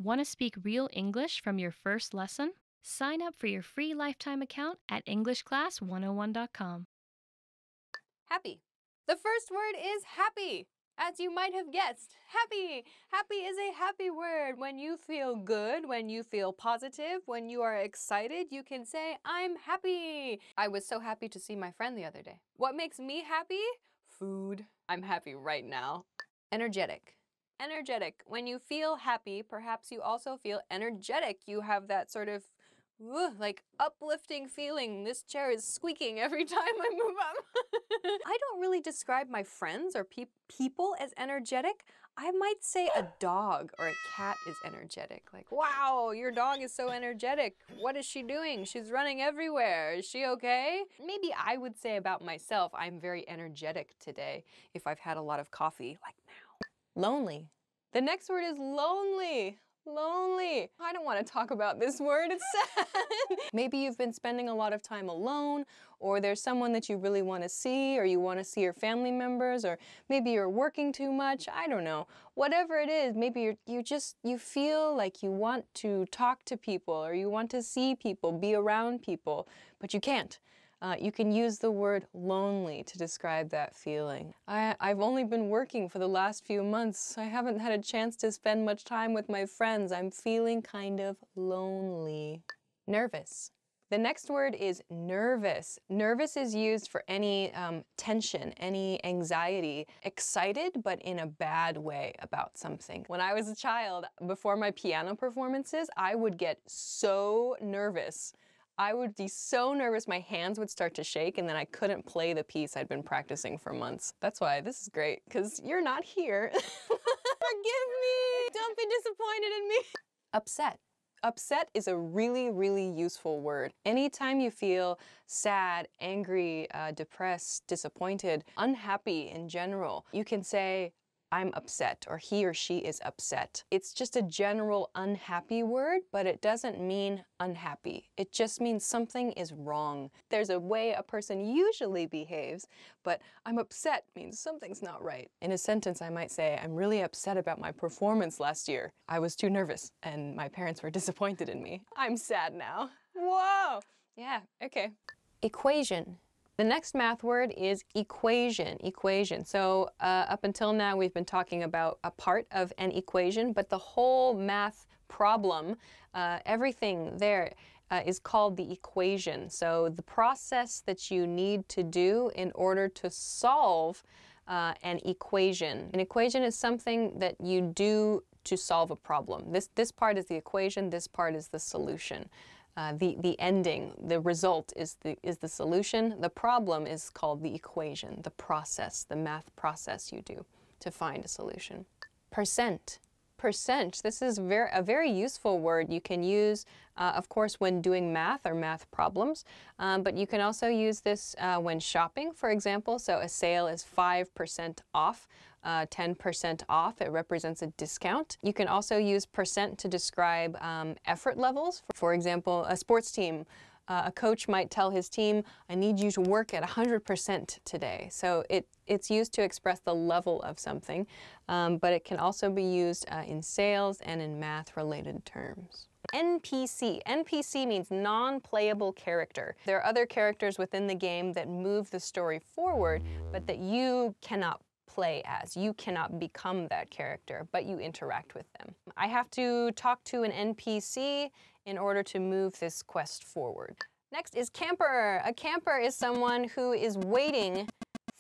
Want to speak real English from your first lesson? Sign up for your free lifetime account at EnglishClass101.com. Happy. The first word is happy. As you might have guessed, happy. Happy is a happy word. When you feel good, when you feel positive, when you are excited, you can say, I'm happy. I was so happy to see my friend the other day. What makes me happy? Food. I'm happy right now. Energetic. Energetic. When you feel happy, perhaps you also feel energetic. You have that sort of like uplifting feeling. This chair is squeaking every time I move up. I don't really describe my friends or people as energetic. I might say a dog or a cat is energetic. Like, wow, your dog is so energetic. What is she doing? She's running everywhere. Is she okay? Maybe I would say about myself, I'm very energetic today if I've had a lot of coffee, like now. Lonely. The next word is lonely. Lonely. I don't want to talk about this word, it's sad. Maybe you've been spending a lot of time alone, or there's someone that you really want to see, or you want to see your family members, or maybe you're working too much, I don't know. Whatever it is, maybe you feel like you want to talk to people, or you want to see people, be around people, but you can't. You can use the word lonely to describe that feeling. I've only been working for the last few months. I haven't had a chance to spend much time with my friends. I'm feeling kind of lonely. Nervous. The next word is nervous. Nervous is used for any tension, any anxiety. Excited, but in a bad way about something. When I was a child, before my piano performances, I would get so nervous. I would be so nervous my hands would start to shake and then I couldn't play the piece I'd been practicing for months. That's why this is great, because you're not here. Forgive me! Don't be disappointed in me! Upset. Upset is a really, really useful word. Anytime you feel sad, angry, depressed, disappointed, unhappy in general, you can say, I'm upset, or he or she is upset. It's just a general unhappy word, but it doesn't mean unhappy. It just means something is wrong. There's a way a person usually behaves, but I'm upset means something's not right. In a sentence, I might say, I'm really upset about my performance last year. I was too nervous, and my parents were disappointed in me. I'm sad now. Whoa! Yeah, okay. Equation. The next math word is equation, equation. So up until now, we've been talking about a part of an equation, but the whole math problem, everything there is called the equation. So the process that you need to do in order to solve an equation. An equation is something that you do to solve a problem. This part is the equation, this part is the solution. The ending, the result is the solution. The problem is called the equation, the process, the math process you do to find a solution. Percent. Percent, this is a very useful word you can use, of course, when doing math or math problems, but you can also use this when shopping, for example. So a sale is 5% off, 10% off. It represents a discount. You can also use percent to describe effort levels. For example, a sports team. A coach might tell his team, I need you to work at 100% today. So it's used to express the level of something, but it can also be used in sales and in math-related terms. NPC. NPC means non-playable character. There are other characters within the game that move the story forward, but that you cannot play as. You cannot become that character, but you interact with them. I have to talk to an NPC in order to move this quest forward. Next is camper. A camper is someone who is waiting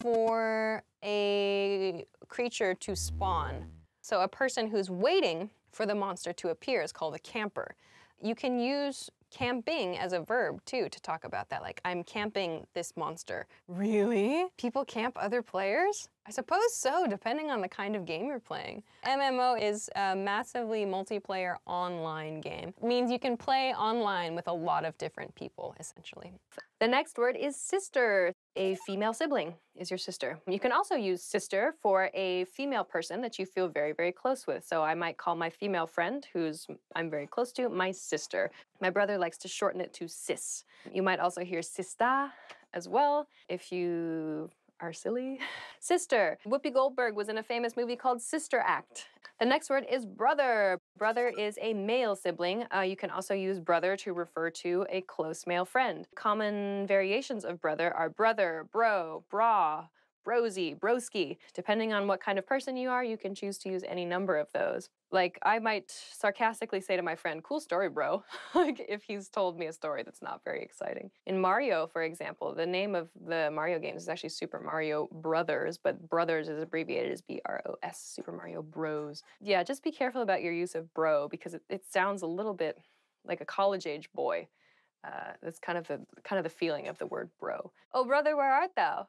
for a creature to spawn. So a person who's waiting for the monster to appear is called a camper. You can use camping as a verb too to talk about that, like I'm camping this monster. Really? People camp other players? I suppose so, depending on the kind of game you're playing. MMO is a massively multiplayer online game. It means you can play online with a lot of different people, essentially. The next word is sister. A female sibling is your sister. You can also use sister for a female person that you feel very, very close with. So I might call my female friend, I'm very close to, my sister. My brother likes to shorten it to sis. You might also hear sista as well if you are silly. Sister. Whoopi Goldberg was in a famous movie called Sister Act. The next word is brother. Brother is a male sibling. You can also use brother to refer to a close male friend. Common variations of brother are brother, bro, bra, brosy, broski. Depending on what kind of person you are, you can choose to use any number of those. Like, I might sarcastically say to my friend, cool story, bro, like if he's told me a story that's not very exciting. In Mario, for example, the name of the Mario games is actually Super Mario Brothers, but Brothers is abbreviated as BROS, Super Mario Bros. Yeah, just be careful about your use of bro, because it sounds a little bit like a college-age boy. That's kind of the feeling of the word bro. Oh, brother, where art thou?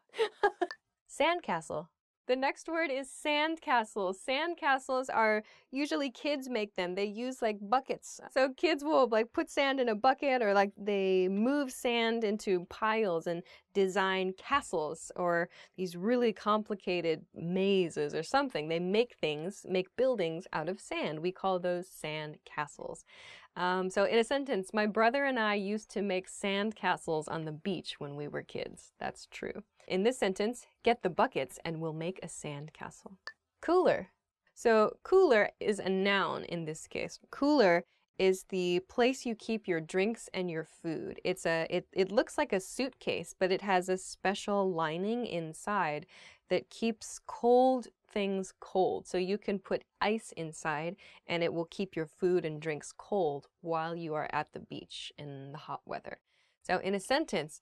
Sandcastle. The next word is sandcastles. Sandcastles are usually kids make them. They use like buckets. So kids will like put sand in a bucket, or like they move sand into piles and design castles or these really complicated mazes or something. They make buildings out of sand. We call those sand castles. So in a sentence, my brother and I used to make sand castles on the beach when we were kids. That's true. In this sentence, get the buckets and we'll make a sand castle. Cooler. So cooler is a noun in this case. Cooler is the place you keep your drinks and your food. It looks like a suitcase, but it has a special lining inside that keeps cold things cold. So you can put ice inside and it will keep your food and drinks cold while you are at the beach in the hot weather. So in a sentence,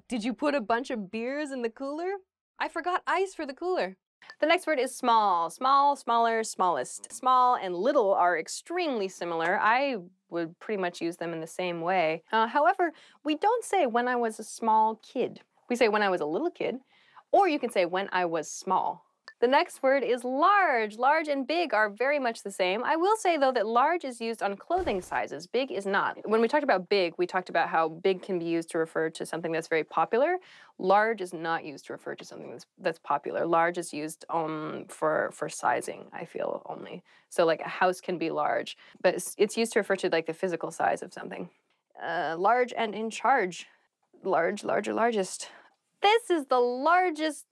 did you put a bunch of beers in the cooler? I forgot ice for the cooler. The next word is small. Small, smaller, smallest. Small and little are extremely similar. I would pretty much use them in the same way. However, we don't say when I was a small kid. We say when I was a little kid, or you can say when I was small. The next word is large. Large and big are very much the same. I will say, though, that large is used on clothing sizes. Big is not. When we talked about big, we talked about how big can be used to refer to something that's very popular. Large is not used to refer to something that's popular. Large is used for sizing, I feel, only. So like a house can be large, but it's used to refer to like the physical size of something. Large and in charge. Large, larger, largest. This is the largest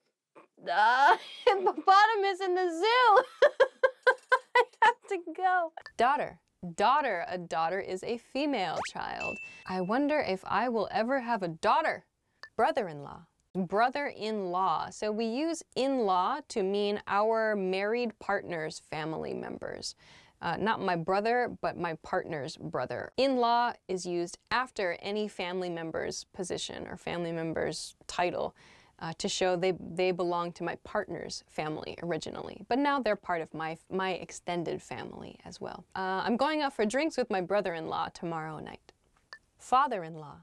hippopotamus in the zoo. I have to go. Daughter. Daughter. A daughter is a female child. I wonder if I will ever have a daughter. Brother-in-law. Brother-in-law. So we use in-law to mean our married partner's family members. Not my brother, but my partner's brother. In-law is used after any family member's position or family member's title. To show they belong to my partner's family originally, but now they're part of my extended family as well. I'm going out for drinks with my brother-in-law tomorrow night. Father-in-law.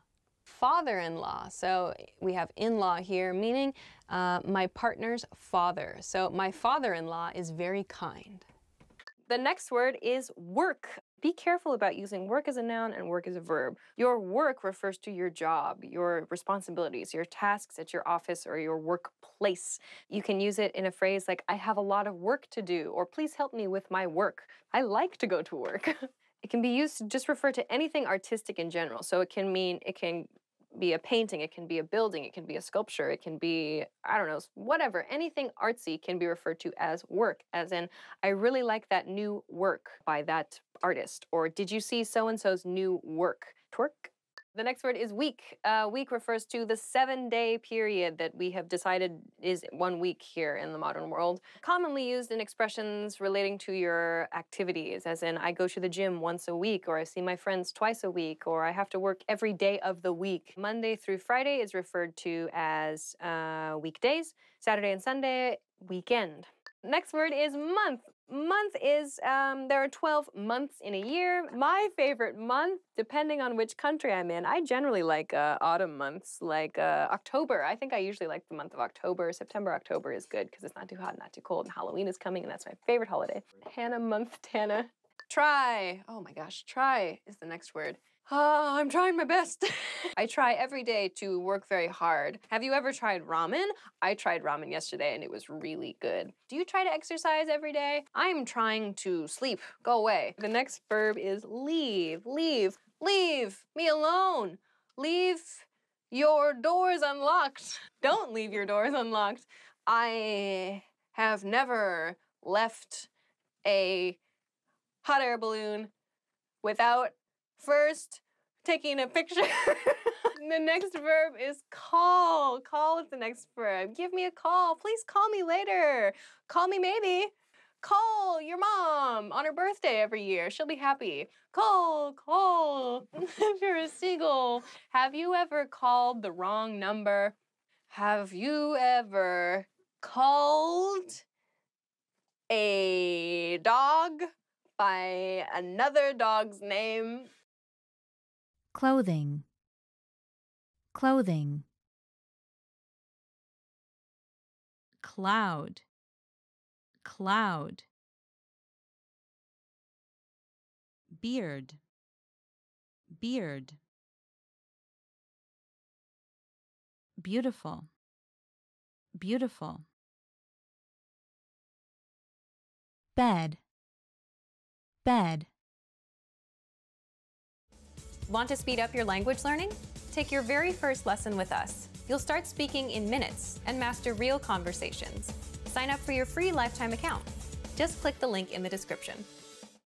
Father-in-law. So we have in-law here, meaning my partner's father. So my father-in-law is very kind. The next word is work. Be careful about using work as a noun and work as a verb. Your work refers to your job, your responsibilities, your tasks at your office or your workplace. You can use it in a phrase like, I have a lot of work to do, or please help me with my work. I like to go to work. It can be used to just refer to anything artistic in general. So it can be a painting, it can be a building, it can be a sculpture, it can be, I don't know, whatever. Anything artsy can be referred to as work, as in, I really like that new work by that artist, or did you see so-and-so's new work? Twerk. The next word is week. Week refers to the 7-day period that we have decided is 1 week here in the modern world. Commonly used in expressions relating to your activities, as in I go to the gym once a week, or I see my friends twice a week, or I have to work every day of the week. Monday through Friday is referred to as weekdays. Saturday and Sunday, weekend. Next word is month. Month is, there are 12 months in a year. My favorite month, depending on which country I'm in, I generally like autumn months, like October. I think I usually like the month of October. September, October is good because it's not too hot, not too cold, and Halloween is coming, and that's my favorite holiday. Hannah month, Tana. Try. Oh my gosh, try is the next word. I'm trying my best. I try every day to work very hard. Have you ever tried ramen? I tried ramen yesterday and it was really good. Do you try to exercise every day? I'm trying to sleep. Go away. The next verb is leave. Leave. Leave me alone. Leave your doors unlocked. Don't leave your doors unlocked. I have never left a hot air balloon without first taking a picture. The next verb is call. Call is the next verb. Give me a call. Please call me later. Call me maybe. Call your mom on her birthday every year. She'll be happy. Call, call. If you're a seagull, have you ever called the wrong number? Have you ever called a dog by another dog's name? Clothing. Clothing. Cloud. Cloud. Beard. Beard. Beautiful. Beautiful. Bed. Bed. Want to speed up your language learning? Take your very first lesson with us. You'll start speaking in minutes and master real conversations. Sign up for your free lifetime account. Just click the link in the description.